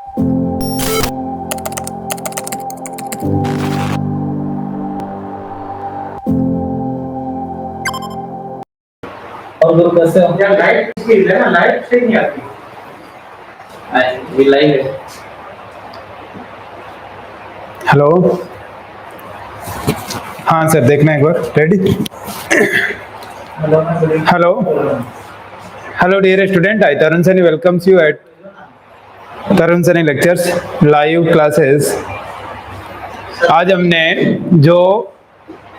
और लोग कैसे हो? क्या लाइट इसकी है ना, लाइट से नहीं आती। ये लाइट है। हेलो, हाँ सर, देखना एक बार। Ready? Hello hello dear student, I Tarun Saini welcomes you at Tarun Saini lectures live classes. आज हमने जो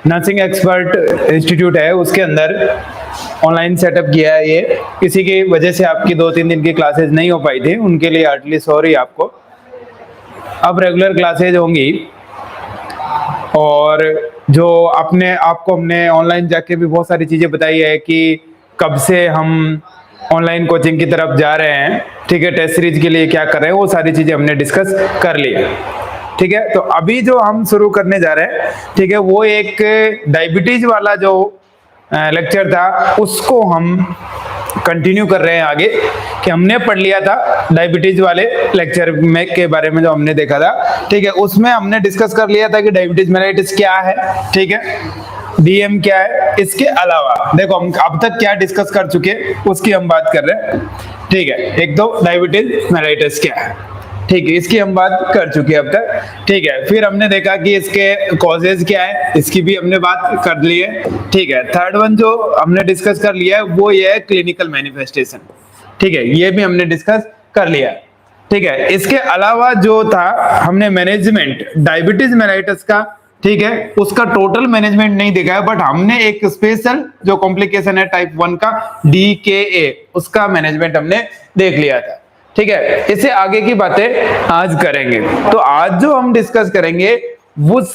नर्सिंग एक्सपर्ट इंस्टीट्यूट है उसके अंदर ऑनलाइन सेटअप किया है। ये किसी की वजह से आपकी 2-3 दिन की क्लासेस नहीं हो पाई थी, उनके लिए हार्टली सॉरी आपको। अब रेगुलर क्लासेज होंगी और जो आपको हमने ऑनलाइन जाके भी बहुत सारी चीज़ें बताई है कि कब से हम ऑनलाइन कोचिंग की तरफ जा रहे हैं, ठीक है, टेस्ट सीरीज के लिए क्या कर रहे हैं, वो सारी चीज़ें हमने डिस्कस कर ली है, ठीक है। तो अभी जो हम शुरू करने जा रहे हैं, ठीक है, वो एक डायबिटीज वाला जो लेक्चर था उसको हम कंटिन्यू कर रहे हैं आगे, कि हमने पढ़ लिया था डायबिटीज वाले लेक्चर में के बारे में जो हमने देखा था, ठीक है। उसमें हमने डिस्कस कर लिया था कि डायबिटीज मेलाइटिस क्या है, ठीक है, डीएम क्या है। इसके अलावा देखो हम अब तक क्या डिस्कस कर चुके उसकी हम बात कर रहे हैं, ठीक है। एक तो डायबिटीज मेलाइटिस क्या है, ठीक है, इसकी हम बात कर चुके हैं अब तक, ठीक है। फिर हमने देखा कि इसके कॉजेज क्या है, इसकी भी हमने बात कर ली है, ठीक है। थर्ड वन जो हमने डिस्कस कर लिया है वो ये है क्लिनिकल मैनिफेस्टेशन, ठीक है, ये भी हमने डिस्कस कर लिया, ठीक है। इसके अलावा जो था हमने मैनेजमेंट डायबिटीज मेलाइटिस का, ठीक है, उसका टोटल मैनेजमेंट नहीं देखा है, बट हमने एक स्पेशल जो कॉम्प्लिकेशन है टाइप 1 का DKA, उसका मैनेजमेंट हमने देख लिया था, ठीक है। इससे आगे की बातें आज करेंगे। तो आज जो हम डिस्कस करेंगे उस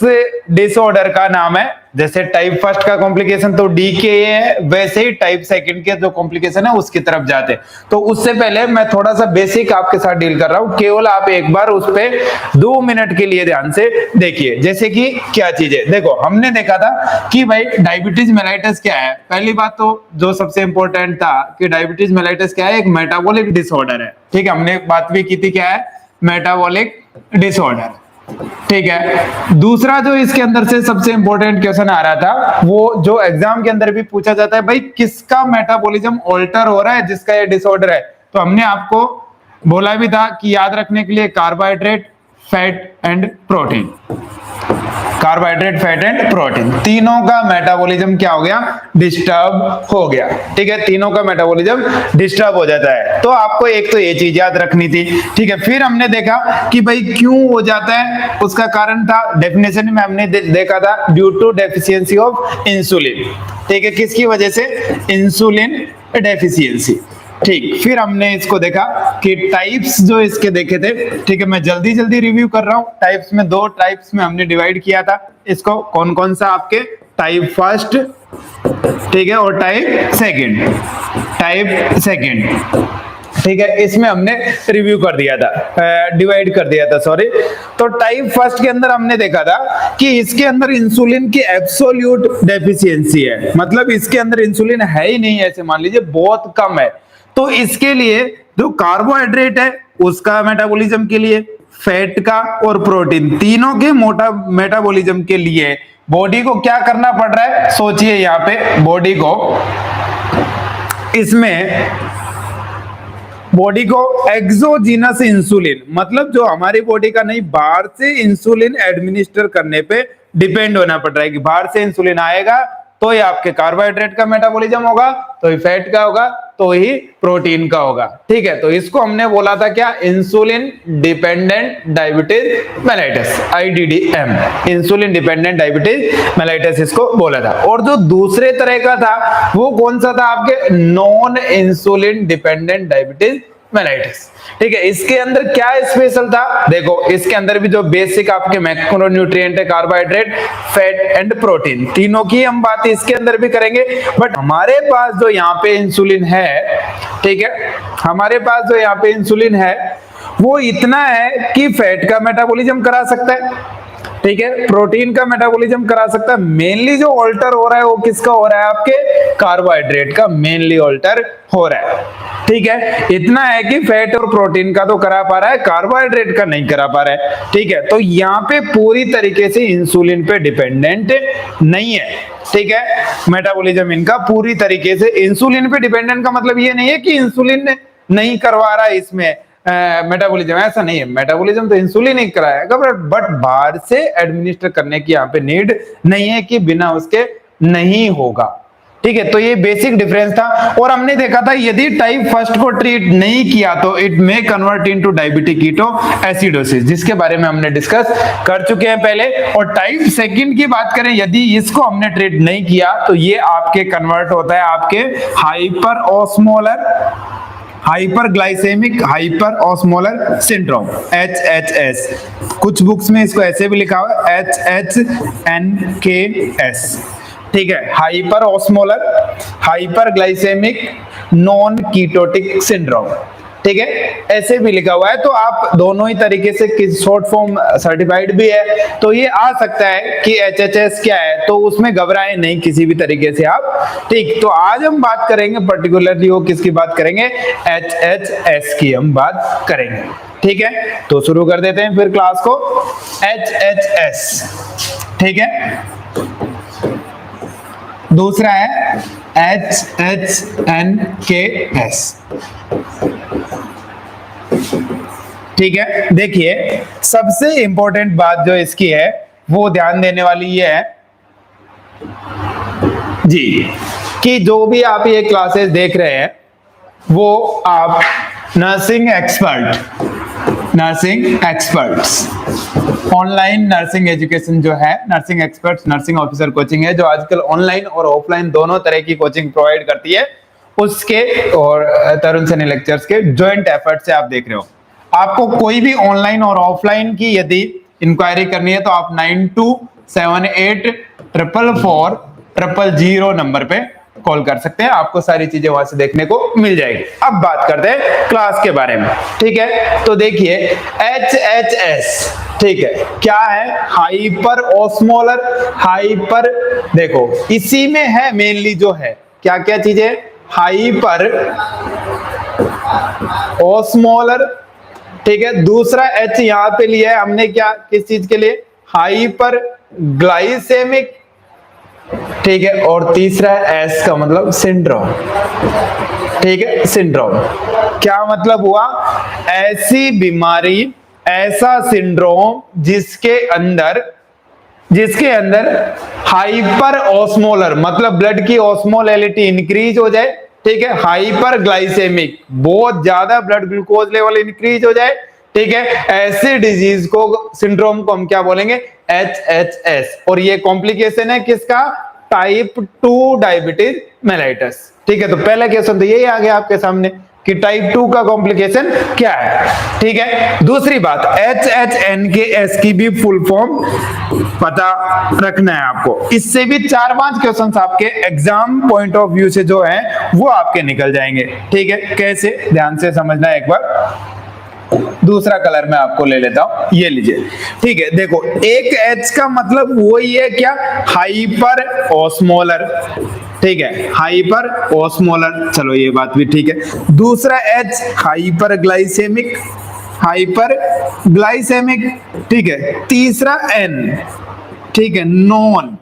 डिसऑर्डर का नाम है, जैसे टाइप फर्स्ट का कॉम्प्लिकेशन तो DKA है, वैसे ही टाइप सेकंड के जो कॉम्प्लिकेशन है उसकी तरफ जाते। तो उससे पहले मैं थोड़ा सा बेसिक आपके साथ डील कर रहा हूं, केवल आप एक बार उस पे 2 मिनट के लिए ध्यान से देखिए। जैसे कि क्या चीज है, देखो हमने देखा था कि भाई डायबिटीज मेलाइटिस क्या है। पहली बात तो जो सबसे इंपॉर्टेंट था कि डायबिटीज मेलाइटिस क्या है, एक मेटाबॉलिक डिसऑर्डर है, ठीक है, हमने बात भी की थी, क्या है, मेटाबॉलिक डिसऑर्डर, ठीक है। दूसरा जो इसके अंदर से सबसे इंपॉर्टेंट क्वेश्चन आ रहा था, वो जो एग्जाम के अंदर भी पूछा जाता है, भाई किसका मेटाबॉलिज्म ऑल्टर हो रहा है जिसका ये डिसऑर्डर है। तो हमने आपको बोला भी था कि याद रखने के लिए carbohydrate, fat and protein, carbohydrate, fat and protein, तीनों का मेटाबॉलिज्म क्या हो गया, डिस्टर्ब हो गया, ठीक है, तीनों का मेटाबॉलिज्म डिस्टर्ब हो जाता है। तो आपको एक तो ये चीज याद रखनी थी, ठीक है। फिर हमने देखा कि भाई क्यों हो जाता है, उसका कारण था डेफिनेशन में हमने देखा था due to deficiency of insulin, ठीक है, किसकी वजह से, इंसुलिन डेफिशिएंसी, ठीक। फिर हमने इसको देखा कि टाइप्स जो इसके देखे थे, ठीक है, मैं जल्दी जल्दी रिव्यू कर रहा हूं। टाइप्स में 2 टाइप्स में हमने डिवाइड किया था इसको, कौन कौन सा, आपके टाइप फर्स्ट, ठीक है, और टाइप सेकंड, ठीक है, इसमें हमने रिव्यू कर दिया था, डिवाइड कर दिया था, सॉरी। तो टाइप फर्स्ट के अंदर हमने देखा था कि इसके अंदर इंसुलिन की एब्सोल्यूट डेफिशिएंसी है, मतलब इसके अंदर इंसुलिन है ही नहीं, ऐसे मान लीजिए बहुत कम है। तो इसके लिए जो कार्बोहाइड्रेट है उसका मेटाबॉलिज्म के लिए, फैट का और प्रोटीन तीनों के मेटाबॉलिज्म के लिए बॉडी को क्या करना पड़ रहा है, सोचिए यहाँ पे बॉडी को, इसमें बॉडी को एक्सोजीनस इंसुलिन, मतलब जो हमारी बॉडी का नहीं, बाहर से इंसुलिन एडमिनिस्टर करने पे डिपेंड होना पड़ रहा है, कि बाहर से इंसुलिन आएगा तो ही आपके कार्बोहाइड्रेट का मेटाबॉलिज्म होगा, तो ही फैट का होगा, तो ही प्रोटीन का होगा, ठीक है। तो इसको हमने बोला था क्या, insulin dependent diabetes mellitus, IDDM, insulin dependent diabetes mellitus इसको बोला था। और जो दूसरे तरह का था वो कौन सा था, आपके non insulin dependent diabetes mellitus, ठीक है। इसके अंदर क्या स्पेशल था, देखो इसके अंदर भी जो बेसिक आपके मैक्रोन्यूट्रिएंट है, कार्बोहाइड्रेट, फैट एंड प्रोटीन, तीनों की हम बात इसके अंदर भी करेंगे। बट हमारे पास जो यहाँ पे इंसुलिन है, ठीक है, हमारे पास जो यहाँ पे इंसुलिन है वो इतना है कि फैट का मेटाबॉलिज्म करा सकता है, ठीक है, प्रोटीन का मेटाबॉलिज्म करा सकता है। मेनली जो ऑल्टर हो रहा है वो किसका हो रहा है, आपके कार्बोहाइड्रेट का मेनली ऑल्टर हो रहा है, ठीक है, इतना है कि फैट और प्रोटीन का तो करा पा रहा है, कार्बोहाइड्रेट का नहीं करा पा रहा है। ठीक है, तो यहाँ पे पूरी तरीके से इंसुलिन पे डिपेंडेंट नहीं है। ठीक है, मेटाबॉलिज्म इनका पूरी तरीके से इंसुलिन पे डिपेंडेंट का मतलब ये नहीं है कि इंसुलिन नहीं करवा रहा है इसमें मेटाबॉलिज्म, ऐसा नहीं है। मेटाबॉलिज्म तो इंसुलिन ही कराएगा, बट बाहर से एडमिनिस्टर करने की यहाँ पे नीड नहीं है कि बिना उसके नहीं होगा। ठीक है, तो ये बेसिक डिफरेंस था। और हमने देखा था यदि टाइप फर्स्ट को ट्रीट नहीं किया तो it may convert into diabetic ketoacidosis, जिसके बारे में हमने डिस्कस कर चुके हैं पहले। और टाइप सेकंड की बात करें, यदि इसको हमने ट्रीट नहीं किया तो ये आपके कन्वर्ट होता है आपके hyper osmolar hyperglycaemic hyper osmolar syndrome, HHS। कुछ बुक्स में इसको ऐसे भी लिखा हुआ है HHNKS। ठीक है, hyper osmolar hyperglycaemic non ketotic syndrome. ठीक है, ऐसे भी लिखा हुआ है। तो आप दोनों ही तरीके से किस शॉर्ट फॉर्म सर्टिफाइड भी है, तो ये आ सकता है कि HHS क्या है, तो उसमें घबराएं नहीं किसी भी तरीके से आप। ठीक, तो आज हम बात करेंगे पर्टिकुलरली वो किसकी बात करेंगे, HHS की हम बात करेंगे। ठीक है, तो शुरू कर देते हैं फिर क्लास को। HHS, ठीक है, दूसरा है HHNKS। ठीक है, देखिए सबसे इंपॉर्टेंट बात जो इसकी है वो ध्यान देने वाली ये है जी, कि जो भी आप ये क्लासेस देख रहे हैं वो आप nursing experts online nursing education जो है, nursing experts nursing officer coaching है, जो आजकल ऑनलाइन और ऑफलाइन दोनों तरह की कोचिंग प्रोवाइड करती है, उसके और तरुण सैनी लेक्चर्स के जॉइंट एफर्ट से आप देख रहे हो। आपको कोई भी ऑनलाइन और ऑफलाइन की यदि इंक्वायरी करनी है तो आप 9278444000 नंबर पे कॉल कर सकते हैं, आपको सारी चीजें वहां से देखने को मिल जाएगी। अब बात करते हैं क्लास के बारे में। ठीक है, तो देखिए HHS, ठीक है, क्या है, हाइपर ऑस्मोलर हाइपर, देखो इसी में है मेनली जो है क्या क्या चीजें, हाइपर ऑस्मोलर। ठीक है, दूसरा H यहां पे लिया है हमने, क्या किस चीज के लिए, हाइपर ग्लाइसेमिक। ठीक है, और तीसरा S का मतलब सिंड्रोम। ठीक है, सिंड्रोम क्या मतलब हुआ, ऐसी बीमारी, ऐसा सिंड्रोम जिसके अंदर हाइपर ऑस्मोलर मतलब ब्लड की ऑस्मोलैलिटी इंक्रीज हो जाए। ठीक है, हाइपर ग्लाइसेमिक बहुत ज्यादा ब्लड ग्लूकोज लेवल इंक्रीज हो जाए। ठीक है, ऐसे डिजीज को, सिंड्रोम को हम क्या बोलेंगे, HHS। और ये कॉम्प्लिकेशन है किसका, टाइप 2 डायबिटीज मेलाइटस। ठीक है, तो पहला क्वेश्चन तो यही आ गया आपके सामने कि टाइप 2 का कॉम्प्लिकेशन क्या है। ठीक है, दूसरी बात HHNKS की भी फुल फॉर्म पता रखना है आपको। इससे भी 4-5 क्वेश्चंस आपके एग्जाम पॉइंट ऑफ व्यू से जो है वो आपके निकल जाएंगे। ठीक है, कैसे, ध्यान से समझना है एक बार। दूसरा कलर मैं आपको ले लेता हूं, ये लीजिए। ठीक है, देखो एक H का मतलब वही है क्या, हाइपर ऑस्मोलर। ठीक है, हाइपर ऑस्मोलर, चलो ये बात भी ठीक है। दूसरा H हाइपर ग्लाइसेमिक, ठीक है। तीसरा N, ठीक है, नॉन।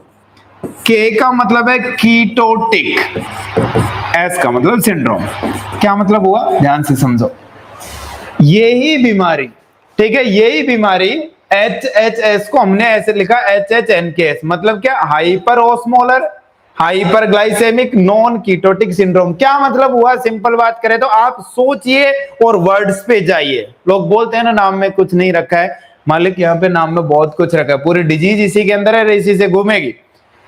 K का मतलब है कीटोटिक, S का मतलब सिंड्रोम। क्या मतलब हुआ, ध्यान से समझो। यही बीमारी, ठीक है, यही बीमारी HHS को हमने ऐसे लिखा HHNKS, मतलब क्या, hyperosmolar hyperglycemic non ketotic syndrome. क्या मतलब हुआ, सिंपल बात करें तो आप सोचिए और वर्ड्स पे जाइए। लोग बोलते हैं ना नाम में कुछ नहीं रखा है, मालिक यहाँ पे नाम में बहुत कुछ रखा है, पूरी डिजीज इसी के अंदर है, इसी से घूमेगी।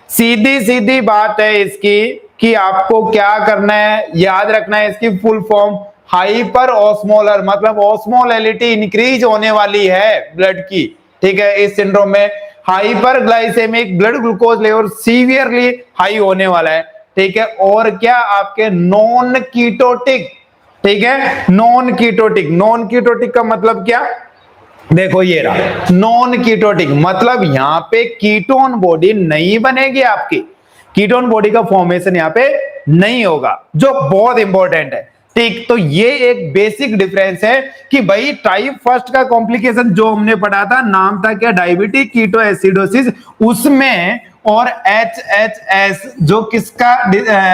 सीधी बात है इसकी कि आपको क्या करना है, याद रखना है इसकी फुल फॉर्म, हाइपर ऑस्मोलर मतलब ऑस्मोलैलिटी इंक्रीज होने वाली है ब्लड की। ठीक है, इस सिंड्रोम में hyperglycemic blood glucose level severely high होने वाला है। ठीक है, और क्या, आपके नॉन कीटोटिक। ठीक है, नॉन कीटोटिक का मतलब क्या, देखो ये रहा नॉन कीटोटिक, मतलब यहां पे कीटोन बॉडी नहीं बनेगी आपकी, कीटोन बॉडी का फॉर्मेशन यहां पे नहीं होगा, जो बहुत इंपॉर्टेंट है। ठीक, तो ये एक बेसिक डिफरेंस है कि भाई टाइप फर्स्ट का कॉम्प्लिकेशन जो हमने पढ़ा था, नाम था क्या, डायबिटिक कीटोएसिडोसिस, उसमें, और HHS जो किसका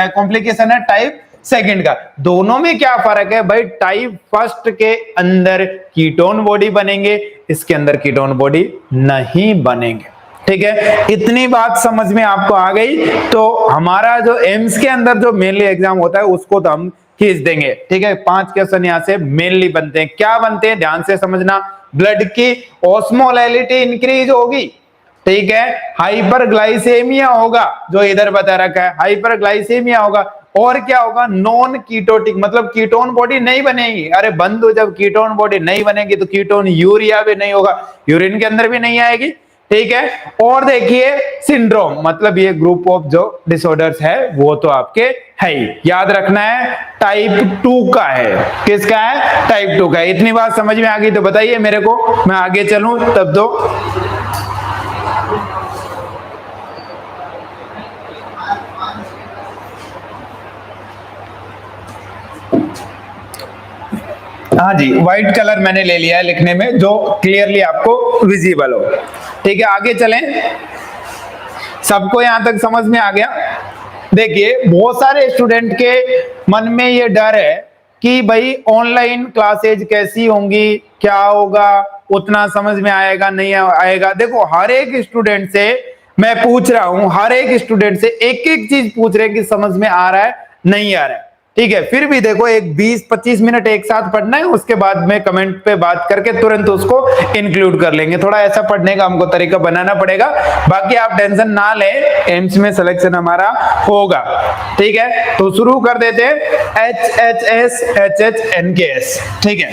कॉम्प्लिकेशन है, टाइप सेकंड का, दोनों में क्या फर्क है भाई? टाइप फर्स्ट के अंदर कीटोन बॉडी बनेंगे, इसके अंदर कीटोन बॉडी नहीं बनेंगे। ठीक है, इतनी बात समझ में आपको आ गई। तो हमारा जो एम्स के अंदर जो मेनली एग्जाम होता है उसको तो हम खींच देंगे। ठीक है, 5 क्वेश्चन यहां से मेनली बनते हैं। क्या बनते हैं, ध्यान से समझना। ब्लड की ऑस्मोलैरिटी इंक्रीज होगी, ठीक है, हाइपरग्लाइसेमिया होगा, जो इधर बता रखा है, हाइपरग्लाइसेमिया होगा, और क्या होगा, नॉन कीटोटिक, मतलब कीटोन बॉडी नहीं बनेगी। अरे बंधु, जब कीटोन बॉडी नहीं बनेगी तो कीटोन यूरिया भी नहीं होगा, यूरिन के अंदर भी नहीं आएगी। ठीक है, और देखिए सिंड्रोम, मतलब ये ग्रुप ऑफ जो डिसऑर्डर्स है वो तो आपके है ही, याद रखना है टाइप 2 का है। किसका है? टाइप 2 का है। इतनी बात समझ में आ गई तो बताइए मेरे को, मैं आगे चलूं तब दो। हाँ जी, व्हाइट कलर मैंने ले लिया है लिखने में, जो क्लियरली आपको विजिबल हो। ठीक है, आगे चलें। सबको यहां तक समझ में आ गया? देखिए, बहुत सारे स्टूडेंट के मन में ये डर है कि भाई ऑनलाइन क्लासेज कैसी होंगी, क्या होगा, उतना समझ में आएगा नहीं आएगा। देखो, हर एक स्टूडेंट से मैं पूछ रहा हूं, हर एक स्टूडेंट से एक एक चीज पूछ रहे हैं कि समझ में आ रहा है नहीं आ रहा है। ठीक है, फिर भी देखो, एक 20-25 मिनट एक साथ पढ़ना है, उसके बाद में कमेंट पे बात करके तुरंत उसको इंक्लूड कर लेंगे। थोड़ा ऐसा पढ़ने का हमको तरीका बनाना पड़ेगा। बाकी आप टेंशन ना लें, एम्स में सिलेक्शन हमारा होगा। ठीक है, तो शुरू कर देते हैं। HHS HHNKS, ठीक है,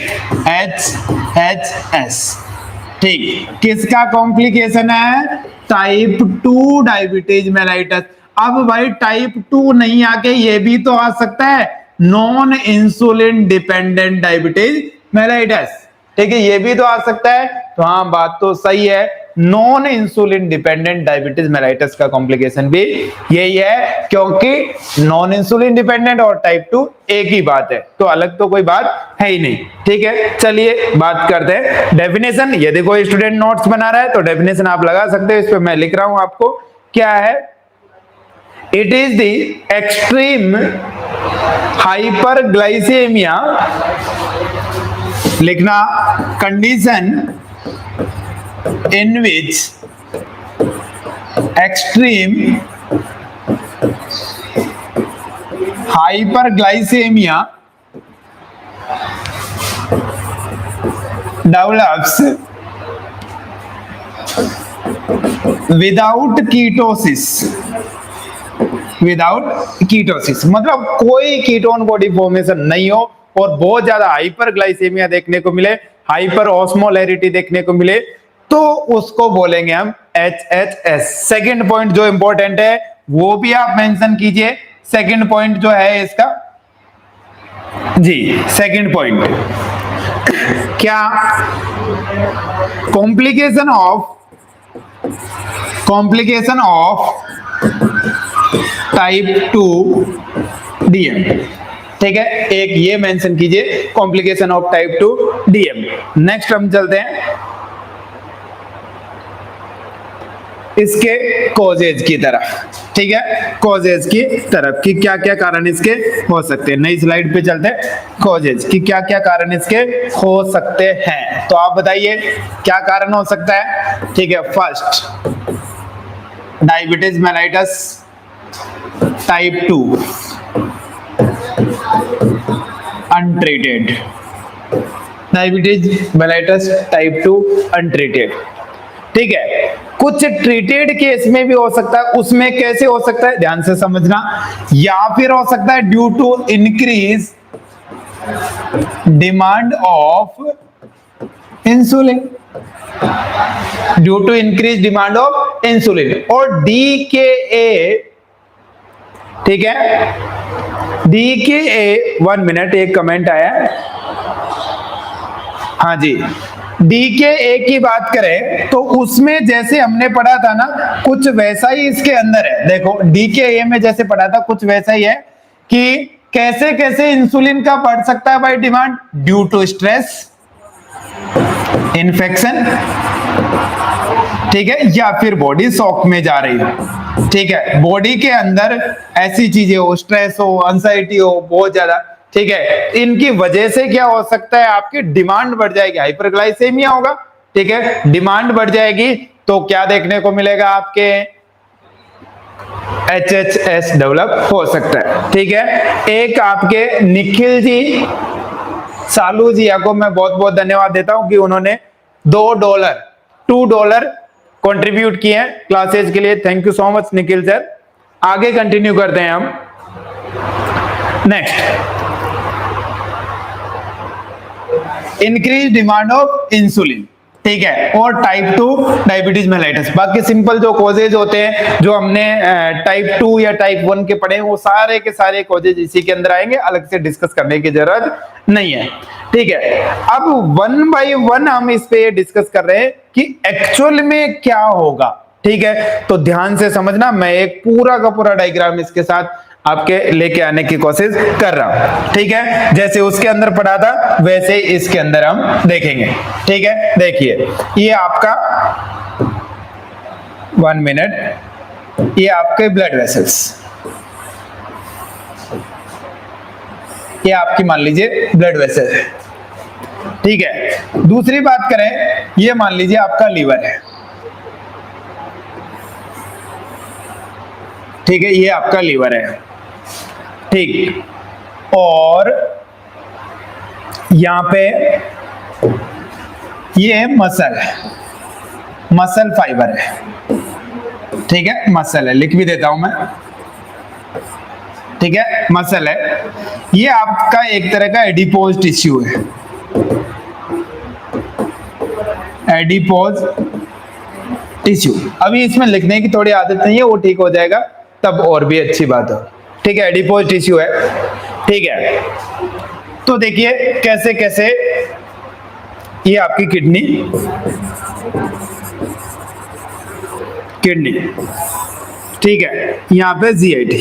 HHS, ठीक, किसका कॉम्प्लिकेशन है? Type 2 diabetes mellitus. अब भाई टाइप 2 नहीं आके ये भी तो आ सकता है, non insulin dependent diabetes mellitus. ठीक है, ये भी तो आ सकता है। तो हाँ, बात तो सही है, non insulin dependent diabetes mellitus का कॉम्प्लिकेशन भी यही है, क्योंकि नॉन इंसुलिन डिपेंडेंट और टाइप 2 एक ही बात है, तो अलग तो कोई बात है ही नहीं। ठीक है, चलिए बात करते हैं डेफिनेशन। यदि कोई स्टूडेंट नोट्स बना रहा है तो डेफिनेशन आप लगा सकते हो, इस पे मैं लिख रहा हूं आपको। क्या है? It is the extreme hyperglycemia, लिखना, condition in which extreme hyperglycemia develops without ketosis, without ketosis, मतलब कोई कीटोन बॉडी फॉर्मेशन नहीं हो और बहुत ज्यादा हाइपरग्लाइसेमिया देखने को मिले, हाइपर ऑस्मोलैरिटी देखने को मिले, तो उसको बोलेंगे हम HHS। सेकंड पॉइंट जो इंपॉर्टेंट है वो भी आप मेंशन कीजिए। सेकंड पॉइंट जो है इसका जी, सेकंड पॉइंट क्या? Complication of type 2 DM। ठीक है, एक ये मेंशन कीजिए, complication of type 2 DM। Next हम चलते हैं इसके कॉजेज की तरफ। ठीक है, कॉजेज की तरफ कि क्या क्या कारण इसके हो सकते हैं। नई स्लाइड पे चलते हैं, कॉजेज कि क्या क्या कारण इसके हो सकते हैं। तो आप बताइए क्या कारण हो सकता है। ठीक है, first diabetes mellitus type 2 untreated, diabetes mellitus type 2 untreated. ठीक है, कुछ ट्रीटेड केस में भी हो सकता है। उसमें कैसे हो सकता है, ध्यान से समझना। या फिर हो सकता है due to increase demand of insulin, due to increase demand of insulin और DKA। ठीक है, DKA, 1 मिनट, एक कमेंट आया। हाँ जी, DKA की बात करें तो उसमें जैसे हमने पढ़ा था ना, कुछ वैसा ही इसके अंदर है। देखो, DKA में जैसे पढ़ा था कुछ वैसा ही है कि कैसे कैसे इंसुलिन का बढ़ सकता है भाई demand? Due to stress, infection, ठीक है, या फिर बॉडी शॉक में जा रही हो, ठीक है, बॉडी के अंदर ऐसी चीजें हो, स्ट्रेस हो, एंजाइटी हो बहुत ज्यादा, ठीक है, इनकी वजह से क्या हो सकता है, आपकी डिमांड बढ़ जाएगी, हाइपरग्लाइसेमिया होगा, ठीक है, डिमांड बढ़ जाएगी तो क्या देखने को मिलेगा, आपके HHS डेवलप हो सकता है, ठीक है। एक आपके निखिल जी, सालू जी को मैं बहुत बहुत धन्यवाद देता हूं कि उन्होंने $2 कंट्रीब्यूट किए हैं क्लासेस के लिए। Thank you so much Nikhil sir. आगे कंटिन्यू करते हैं हम। Next, increase demand of insulin, ठीक है, और टाइप 2 डायबिटीज मेलाइटस। बाकी सिंपल जो कॉजेज होते हैं जो हमने टाइप 2 या टाइप 1 के पढ़े हैं, वो सारे के सारे कॉजेज इसी के अंदर आएंगे, अलग से डिस्कस करने की जरूरत नहीं है, ठीक है। अब 1 बाय 1 हम इस पे डिस्कस कर रहे हैं कि एक्चुअल में क्या होगा, ठीक है। तो ध्यान से समझना, मैं एक पूरा का पूरा डायग्राम इसके साथ आपके लेके आने की कोशिश कर रहा हूं, ठीक है। जैसे उसके अंदर पढ़ा था वैसे इसके अंदर हम देखेंगे, ठीक है। देखिए, ये आपका 1 मिनट, ये आपके ब्लड वेसल्स, ये आपकी मान लीजिए ब्लड वेसल है, ठीक है। दूसरी बात करें, ये मान लीजिए आपका लीवर है, ठीक है, ये आपका लीवर है, ठीक, और यहां पे ये मसल है, मसल फाइबर है, ठीक है, मसल है, लिख भी देता हूं मैं, ठीक है, मसल है। ये आपका एक तरह का एडिपोज टिश्यू है, एडिपोज टिश्यू। अभी इसमें लिखने की थोड़ी आदत नहीं है, वो ठीक हो जाएगा तब और भी अच्छी बात हो, ठीक है, एडिपोज टिश्यू है, ठीक है। तो देखिए कैसे कैसे, ये आपकी किडनी, ठीक है, यहां पे GIT,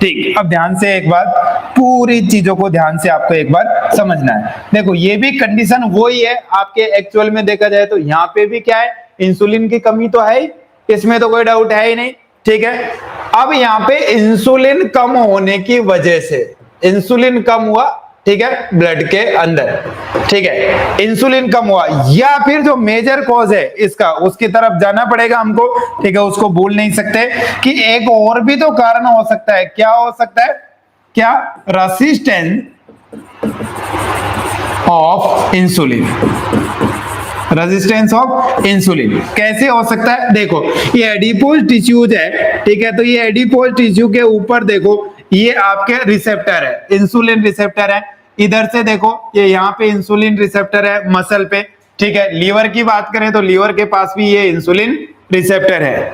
ठीक। अब ध्यान से एक बात, पूरी चीजों को ध्यान से आपको एक बार समझना है। देखो, ये भी कंडीशन वही है आपके एक्चुअल में देखा जाए तो, यहाँ पे भी क्या है, इंसुलिन की कमी तो है ही, इसमें तो कोई डाउट है ही नहीं, ठीक है। अब यहाँ पे इंसुलिन कम होने की वजह से, इंसुलिन कम हुआ, ठीक है, ब्लड के अंदर, ठीक है, इंसुलिन कम हुआ, या फिर जो मेजर कॉज है इसका, उसकी तरफ जाना पड़ेगा हमको, ठीक है, उसको भूल नहीं सकते कि एक और भी तो कारण हो सकता है। क्या हो सकता है? क्या? Resistance of insulin, resistance of insulin कैसे हो सकता है? देखो, ये एडिपोज टिश्यूज है, ठीक है, तो ये एडिपोज टिश्यू के ऊपर देखो, ये आपके रिसेप्टर है, इंसुलिन रिसेप्टर है। इधर से देखो, ये यहाँ पे इंसुलिन रिसेप्टर है मसल पे, ठीक है। लीवर की बात करें तो लीवर के पास भी ये इंसुलिन रिसेप्टर है,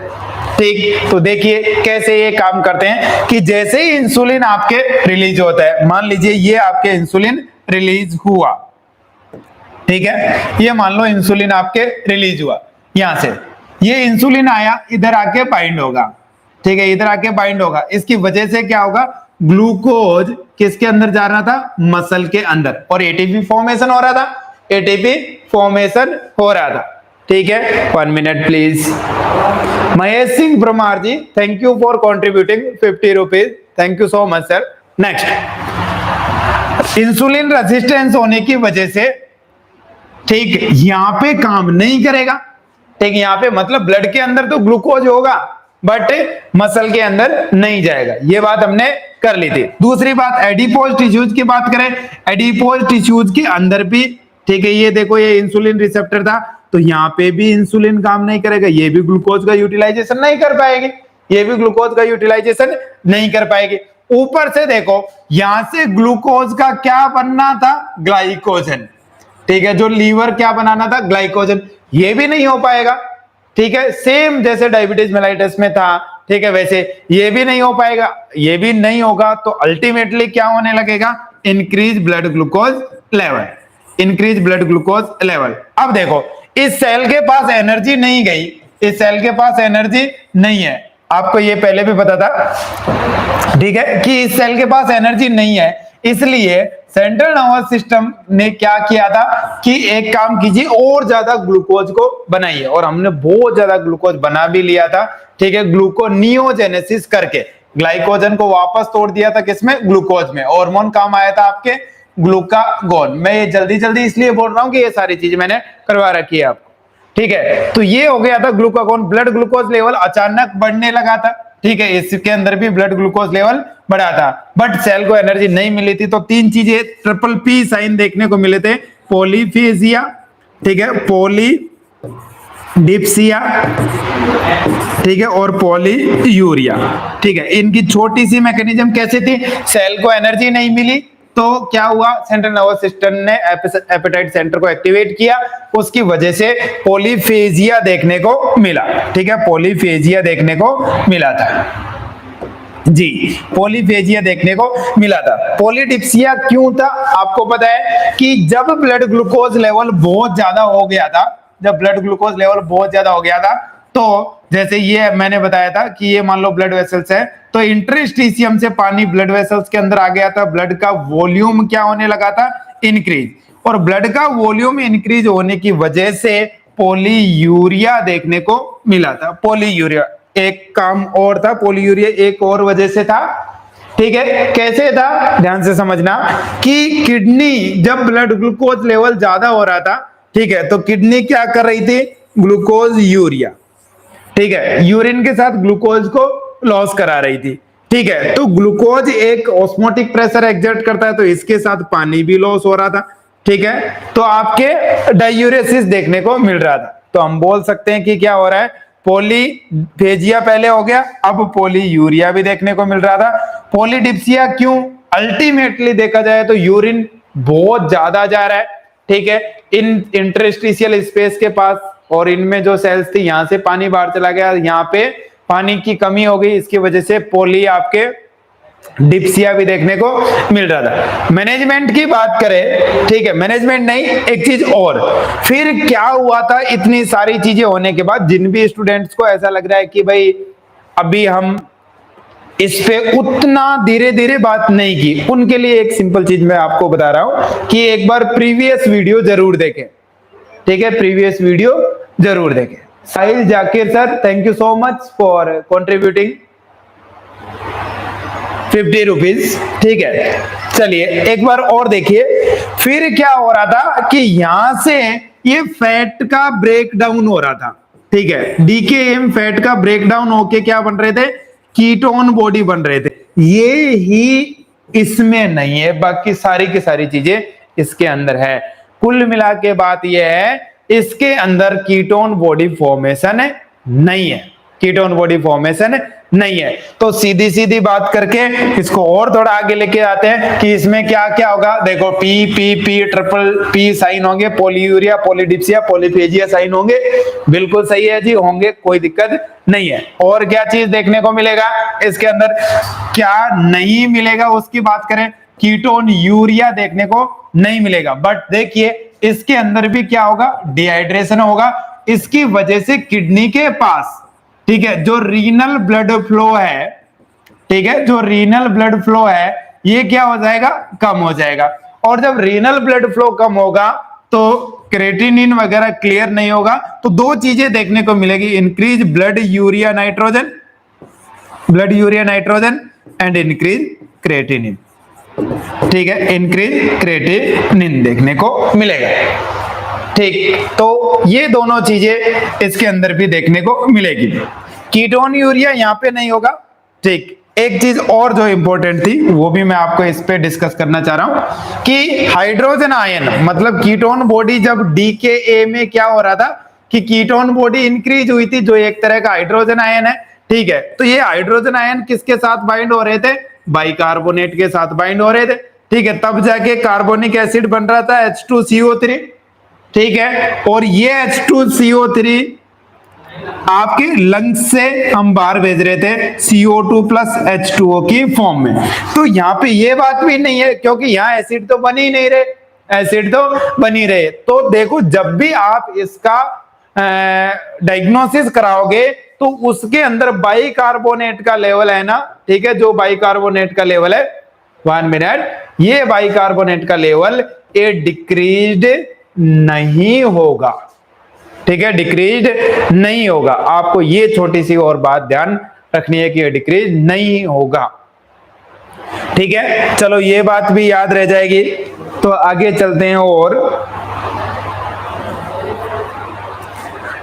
ठीक। तो देखिए कैसे ये काम करते हैं कि जैसे ही इंसुलिन आपके रिलीज होता है, मान लीजिए ये आपके इंसुलिन रिलीज हुआ, ठीक है, ये मान लो इंसुलिन आपके रिलीज हुआ, यहां से ये इंसुलिन आया, इधर आके बाइंड होगा, ठीक है, इधर आके बाइंड होगा। इसकी वजह से क्या होगा? ग्लूकोज किसके अंदर जा रहा था? मसल के अंदर, और एटीपी फॉर्मेशन हो रहा था, एटीपी फॉर्मेशन हो रहा था, ठीक है। 1 minute please. Mahesh Singh Brahmar ji, thank you for contributing 50 rupees, thank you so much sir. Next, insulin resistance होने की वजह से, ठीक, यहां पे काम नहीं करेगा, ठीक, यहां पे मतलब ब्लड के अंदर तो ग्लूकोज होगा बट मसल के अंदर नहीं जाएगा, ये बात हमने कर ली थी। दूसरी बात, एडिपोज टिश्यूज की बात करें, एडिपोज टिश्यूज के अंदर भी, ठीक है, ये देखो, ये इंसुलिन रिसेप्टर था, तो यहाँ पे भी इंसुलिन काम नहीं करेगा, ये भी ग्लूकोज का यूटिलाइजेशन नहीं कर पाएगी, ये भी ग्लूकोज का यूटिलाइजेशन नहीं कर पाएगी। ऊपर से देखो, यहां से ग्लूकोज का क्या बनना था? ग्लाइकोजन, ठीक है, जो लीवर क्या बनाना था? ग्लाइकोजन, ये भी नहीं हो पाएगा, ठीक है। सेम जैसे डायबिटीज मेलाइटस में था, ठीक है, वैसे ये भी नहीं हो पाएगा, ये भी नहीं होगा, तो अल्टीमेटली क्या होने लगेगा? Increase blood glucose level, increase blood glucose level. अब देखो, इस सेल के पास एनर्जी नहीं गई, इस सेल के पास एनर्जी नहीं है, आपको ये पहले भी पता था, ठीक है, कि इस सेल के पास एनर्जी नहीं है, इसलिए सेंट्रल नर्वस सिस्टम ने क्या किया था कि एक काम कीजिए और ज्यादा ग्लूकोज को बनाइए, और हमने बहुत ज्यादा ग्लूकोज बना भी लिया था, ठीक है, ग्लूकोनियोजेनेसिस करके ग्लाइकोजन को वापस तोड़ दिया था किसमें, ग्लूकोज में। हार्मोन काम आया था आपके ग्लूकागोन। मैं ये जल्दी जल्दी इसलिए बोल रहा हूं कि ये सारी चीज मैंने करवा रखी है आपको, ठीक है। तो ये हो गया था ग्लूकागोन। ब्लड ग्लूकोज लेवल अचानक बढ़ने लगा था, ठीक है, इसके अंदर भी ब्लड ग्लूकोज लेवल बढ़ा था, बट सेल को एनर्जी नहीं मिली थी। तो तीन चीजें ट्रिपल पी साइन देखने को मिले थे, पॉलीफेजिया, ठीक है, पॉलीडिप्सिया, ठीक है, और पॉलीयूरिया, ठीक है। इनकी छोटी सी मैकेनिज्म कैसे थी, सेल को एनर्जी नहीं मिली तो क्या हुआ, सेंट्रल नर्वस सिस्टम ने एपेटाइट सेंटर को एक्टिवेट किया, उसकी वजह से पॉलीफेजिया देखने को मिला, ठीक है, पॉलीफेजिया देखने को मिला था जी, पॉलीफेजिया देखने को मिला था। पॉलीडिप्सिया क्यों था, आपको पता है कि जब ब्लड ग्लूकोज लेवल बहुत ज्यादा हो गया था, जब ब्लड ग्लूकोज लेवल बहुत ज्यादा हो गया था, तो जैसे ये मैंने बताया था कि ये मान लो ब्लड वेसल्स है, तो इंटरस्टिशियम से पानी ब्लड वेसल्स के अंदर आ गया था, ब्लड का वॉल्यूम क्या होने लगा था, इंक्रीज, और ब्लड का वॉल्यूम इंक्रीज होने की वजह से पॉलीयूरिया देखने को मिला था। पॉलीयूरिया एक काम और था, पॉलीयूरिया एक और वजह से था, ठीक है, कैसे था, ध्यान से समझना कि किडनी जब ब्लड ग्लूकोज लेवल ज्यादा हो रहा था, ठीक है, तो किडनी क्या कर रही थी, ग्लूकोज यूरिया, ठीक है, यूरिन के साथ ग्लूकोज को लॉस करा रही थी, ठीक है। तो ग्लूकोज एक ऑस्मोटिक प्रेशर एक्सर्ट करता है, तो इसके साथ पानी भी लॉस हो रहा था, ठीक है, तो आपके डायूरेसिस देखने को मिल रहा था। तो हम बोल सकते हैं कि क्या हो रहा है, पॉलीफेजिया पहले हो गया, अब पॉलीयूरिया भी देखने को मिल रहा था। पॉलीडिप्सिया क्यों, अल्टीमेटली देखा जाए तो यूरिन बहुत ज्यादा जा रहा है, ठीक है, इन इंटरस्टिशियल स्पेस के पास, और इनमें जो सेल्स थी यहां से पानी बाहर चला गया, यहाँ पे पानी की कमी हो गई, इसकी वजह से पॉली आपके डिप्सिया भी देखने को मिल रहा था। मैनेजमेंट की बात करें, ठीक है, मैनेजमेंट नहीं, एक चीज और, फिर क्या हुआ था, इतनी सारी चीजें होने के बाद जिन भी स्टूडेंट्स को ऐसा लग रहा है कि भाई अभी हम इस पे उतना धीरे धीरे बात नहीं की, उनके लिए एक सिंपल चीज मैं आपको बता रहा हूं कि एक बार प्रीवियस वीडियो जरूर देखें, ठीक है, प्रीवियस वीडियो जरूर देखें। Sahil Zakir sir, thank you so much for contributing 50 rupees, ठीक है। चलिए एक बार और देखिए, फिर क्या हो रहा था कि यहां से ये फैट का ब्रेकडाउन हो रहा था, ठीक है, डीकेएम फैट का ब्रेकडाउन होके क्या बन रहे थे, कीटोन बॉडी बन रहे थे। ये ही इसमें नहीं है, बाकी सारी की सारी चीजें इसके अंदर है। कुल मिला के बात यह है, इसके अंदर कीटोन बॉडी फॉर्मेशन नहीं है, कीटोन बॉडी फॉर्मेशन नहीं है। तो सीधी सीधी बात करके इसको और थोड़ा आगे लेके आते हैं कि इसमें क्या क्या होगा। देखो P P P triple P sign होंगे, पॉलीयूरिया, पॉलीडिप्सिया, पॉलीफेजिया साइन होंगे, बिल्कुल सही है जी, होंगे, कोई दिक्कत नहीं है। और क्या चीज देखने को मिलेगा इसके अंदर, क्या नहीं मिलेगा उसकी बात करें, कीटोन यूरिया देखने को नहीं मिलेगा। बट देखिए इसके अंदर भी क्या होगा, डिहाइड्रेशन होगा, इसकी वजह से किडनी के पास, ठीक है, जो रीनल ब्लड फ्लो है, ठीक है, जो रीनल ब्लड फ्लो है ये क्या हो जाएगा, कम हो जाएगा। और जब रीनल ब्लड फ्लो कम होगा तो क्रेटिनिन वगैरह क्लियर नहीं होगा, तो दो चीजें देखने को मिलेगी, increase blood urea nitrogen, blood urea nitrogen and increase creatinine, ठीक है, इंक्रीज क्रेटिनिन देखने को मिलेगा, ठीक। तो ये दोनों चीजें इसके अंदर भी देखने को मिलेगी। कीटोन यूरिया यहाँ पे नहीं होगा, ठीक। एक चीज और जो इंपॉर्टेंट थी वो भी मैं आपको इस पे डिस्कस करना चाह रहा हूं कि हाइड्रोजन आयन, मतलब कीटोन बॉडी जब डीकेए में क्या हो रहा था कि कीटोन बॉडी इंक्रीज हुई थी, जो एक तरह का हाइड्रोजन आयन है, ठीक है। तो ये हाइड्रोजन आयन किसके साथ बाइंड हो रहे थे, बाइकार्बोनेट के साथ बाइंड हो रहे थे, ठीक है, तब जाके कार्बोनिक एसिड बन रहा था H2CO3, ठीक है। और ये H2CO3 आपके लंग्स से हम बाहर भेज रहे थे CO2 प्लस H2O की फॉर्म में। तो यहाँ पे ये बात भी नहीं है क्योंकि यहाँ एसिड तो बन ही नहीं रहे, एसिड तो बन ही रहे। तो देखो जब भी आप इसका डायग्नोसिस कराओगे तो उसके अंदर बाइकार्बोनेट का लेवल है ना, ठीक है, जो बाइकार्बोनेट का लेवल है, 1 मिनट, ये बाइकार्बोनेट का लेवल ये डिक्रीज्ड नहीं होगा, ठीक है, डिक्रीज नहीं होगा। आपको ये छोटी सी और बात ध्यान रखनी है कि ये डिक्रीज नहीं होगा, ठीक है। चलो ये बात भी याद रह जाएगी। तो आगे चलते हैं और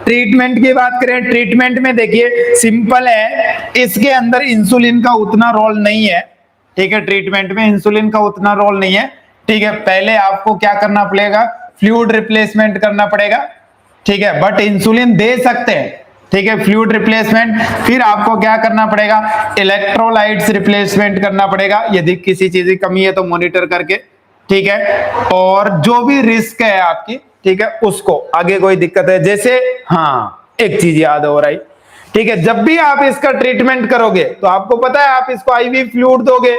ट्रीटमेंट की बात करें। ट्रीटमेंट में देखिए सिंपल है, इसके अंदर इंसुलिन का उतना रोल नहीं है, ठीक है, ट्रीटमेंट में इंसुलिन का उतना रोल नहीं है, ठीक है। पहले आपको क्या करना पड़ेगा, फ्लूइड रिप्लेसमेंट करना पड़ेगा, ठीक है, बट इंसुलिन दे सकते हैं, ठीक है, फ्लूइड रिप्लेसमेंट। फिर आपको क्या करना पड़ेगा, इलेक्ट्रोलाइट्स रिप्लेसमेंट करना पड़ेगा, यदि किसी चीज की कमी है तो मॉनिटर करके, ठीक है। और जो भी रिस्क है आपकी, ठीक है, उसको आगे कोई दिक्कत है जैसे, हाँ एक चीज याद हो रही, ठीक है, जब भी आप इसका ट्रीटमेंट करोगे तो आपको पता है आप इसको आईवी फ्लूइड दोगे,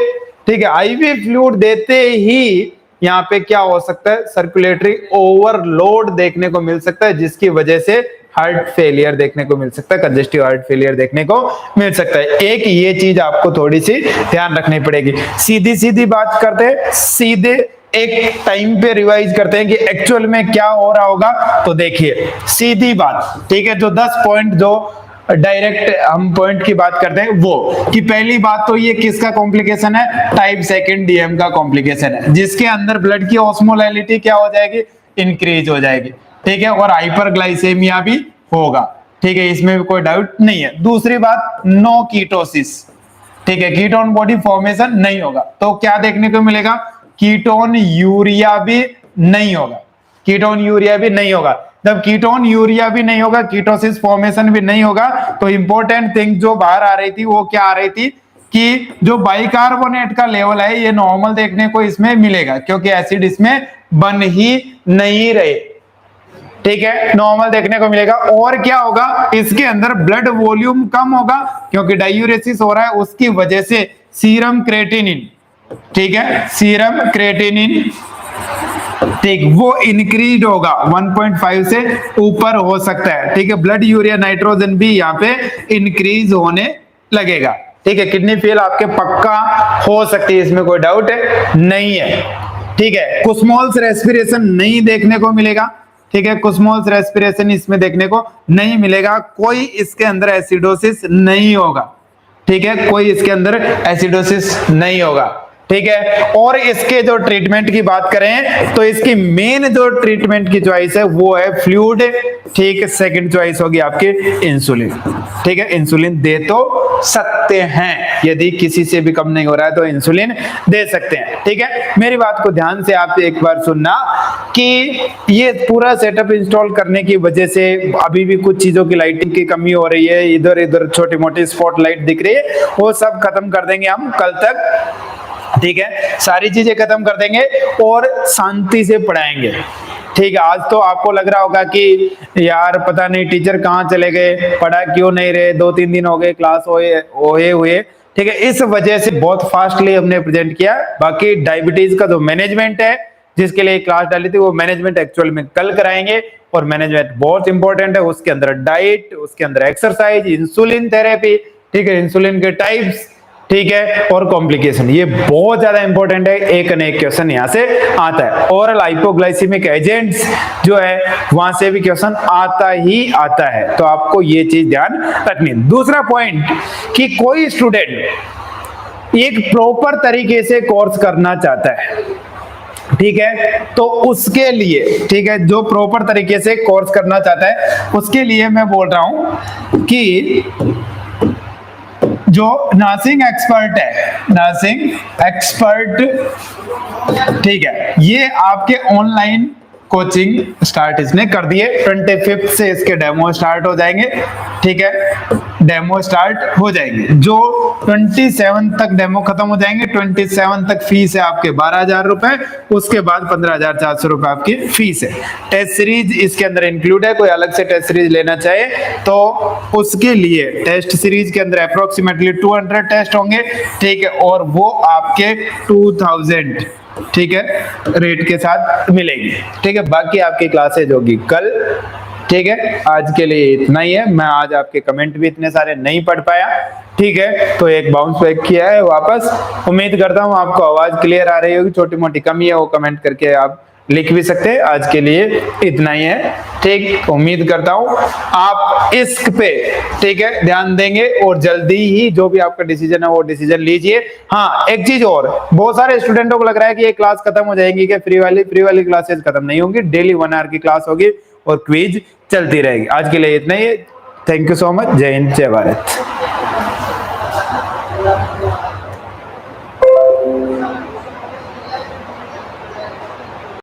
ठीक है। आईवी फ्लूइड देते ही यहाँ पे क्या हो सकता है, सर्कुलेटरी ओवरलोड देखने को मिल सकता है, जिसकी वजह से हार्ट फेलियर देखने को मिल सकता है, कंजेस्टिव हार्ट फेलियर देखने को मिल सकता है। एक ये चीज आपको थोड़ी सी ध्यान रखनी पड़ेगी। सीधी सीधी बात करते हैं, सीधे एक टाइम पे रिवाइज करते हैं कि एक्चुअल में क्या हो रहा होगा। तो देखिए सीधी बात, ठीक है, जो 10 पॉइंट जो डायरेक्ट हम पॉइंट की बात करते हैं वो, कि पहली बात तो ये किसका कॉम्प्लिकेशन है, टाइप 2 डीएम का कॉम्प्लिकेशन है, जिसके अंदर ब्लड की ऑस्मोलैलिटी क्या हो जाएगी, इंक्रीज हो जाएगी, ठीक है, और हाइपरग्लाइसेमिया भी होगा, ठीक है, इसमें भी कोई डाउट नहीं है। दूसरी बात, नो कीटोसिस, ठीक है, कीटोन बॉडी फॉर्मेशन नहीं होगा। तो क्या देखने को मिलेगा, कीटोन यूरिया भी नहीं होगा, कीटोन यूरिया भी नहीं होगा। जब कीटोन यूरिया भी नहीं होगा, कीटोसिस फॉर्मेशन भी नहीं होगा, तो इंपॉर्टेंट थिंग जो बाहर आ रही थी वो क्या आ रही थी कि जो बाइकार्बोनेट का लेवल है ये नॉर्मल देखने को इसमें मिलेगा, क्योंकि एसिड इसमें बन ही नहीं रहे, ठीक है, नॉर्मल देखने को मिलेगा। और क्या होगा, इसके अंदर ब्लड वॉल्यूम कम होगा, क्योंकि डायूरेसिस हो रहा है, उसकी वजह से सीरम क्रेटिनिन, ठीक है, सीरम क्रेटिनिन, ठीक, वो इंक्रीज होगा, 1.5 से ऊपर हो सकता है, ठीक है। ब्लड यूरिया नाइट्रोजन भी यहाँ पे इंक्रीज होने लगेगा, ठीक है। किडनी फेल आपके पक्का हो सकती है, इसमें कोई डाउट नहीं है, ठीक है। कुस्मोल्स रेस्पिरेशन नहीं देखने को मिलेगा, ठीक है, कुस्मोल्स रेस्पिरेशन इसमें देखने को नहीं मिलेगा। कोई इसके अंदर एसिडोसिस नहीं होगा, ठीक है, कोई इसके अंदर एसिडोसिस नहीं होगा, ठीक है। और इसके जो ट्रीटमेंट की बात करें तो इसकी मेन जो ट्रीटमेंट की चॉइस है वो है फ्लूइड, ठीक है। सेकंड चॉइस होगी आपकी इंसुलिन, ठीक है, इंसुलिन दे तो सकते हैं, यदि किसी से भी कम नहीं हो रहा है तो इंसुलिन दे सकते हैं, ठीक है। मेरी बात को ध्यान से आप एक बार सुनना कि ये पूरा सेटअप इंस्टॉल करने की वजह से अभी भी कुछ चीजों की लाइटिंग की कमी हो रही है, इधर इधर छोटी मोटी स्पॉट लाइट दिख रही है, वो सब खत्म कर देंगे हम कल तक, ठीक है, सारी चीजें खत्म कर देंगे और शांति से पढ़ाएंगे, ठीक है। आज तो आपको लग रहा होगा कि यार पता नहीं टीचर कहाँ चले गए, पढ़ा क्यों नहीं रहे, 2-3 दिन हो गए क्लास हुए, ठीक है। इस वजह से बहुत फास्टली हमने प्रेजेंट किया। बाकी डायबिटीज का जो मैनेजमेंट है जिसके लिए क्लास डाली थी वो मैनेजमेंट एक्चुअल में कल कराएंगे, और मैनेजमेंट बहुत इंपॉर्टेंट है, उसके अंदर डाइट, उसके अंदर एक्सरसाइज, इंसुलिन थेरेपी, ठीक है, इंसुलिन के टाइप्स, ठीक है, और कॉम्प्लिकेशन, ये बहुत ज्यादा इंपॉर्टेंट है। एक न एक क्वेश्चन यहां से आता है। ओरल हाइपोग्लाइसेमिक एजेंट्स जो है वहां से भी क्वेश्चन आता ही आता है, तो आपको ये चीज ध्यान रखनी है। दूसरा पॉइंट कि कोई स्टूडेंट एक प्रॉपर तरीके से कोर्स करना चाहता है, ठीक है, तो उसके लिए, ठीक है, जो प्रॉपर तरीके से कोर्स करना चाहता है उसके लिए मैं बोल रहा हूं कि जो नर्सिंग एक्सपर्ट है, नर्सिंग एक्सपर्ट, ठीक है, ये आपके ऑनलाइन कोचिंग स्टार्ट इसने कर दिए। 25 से इसके डेमो स्टार्ट हो जाएंगे, ठीक है, डेमो स्टार्ट हो जाएंगे, जो 27 तक डेमो खत्म हो जाएंगे। 27 तक फीस है आपके 12,000 रुपए, उसके बाद 15,400 रुपए आपकी फीस है। टेस्ट सीरीज इसके अंदर इंक्लूड है, कोई अलग से टेस्ट सीरीज लेना चाहे तो उसके लिए टेस्ट सीरीज के अंदर अप्रोक्सीमेटली 200 टेस्ट होंगे, ठीक है, और वो आपके 2000, ठीक है, रेट के साथ मिलेगी, ठीक है। बाकी आपकी क्लासेज होगी कल, ठीक है, आज के लिए इतना ही है। मैं आज आपके कमेंट भी इतने सारे नहीं पढ़ पाया, ठीक है, तो एक बाउंस बैक किया है वापस। उम्मीद करता हूँ आपको आवाज क्लियर आ रही होगी, छोटी मोटी कमी है वो कमेंट करके आप लिख भी सकते हैं। आज के लिए इतना ही है, ठीक। उम्मीद करता हूँ आप इश्क पे, ठीक है, ध्यान देंगे और जल्दी ही जो भी आपका डिसीजन है वो डिसीजन लीजिए। हाँ, एक चीज और, बहुत सारे स्टूडेंटों को लग रहा है कि ये क्लास खत्म हो जाएगी, कि फ्री वाली क्लासेस खत्म नहीं होंगी, डेली 1 आवर की क्लास होगी और क्विज चलती रहेगी। आज के लिए इतना ही है। Thank you so much. जय हिंद, जय भारत।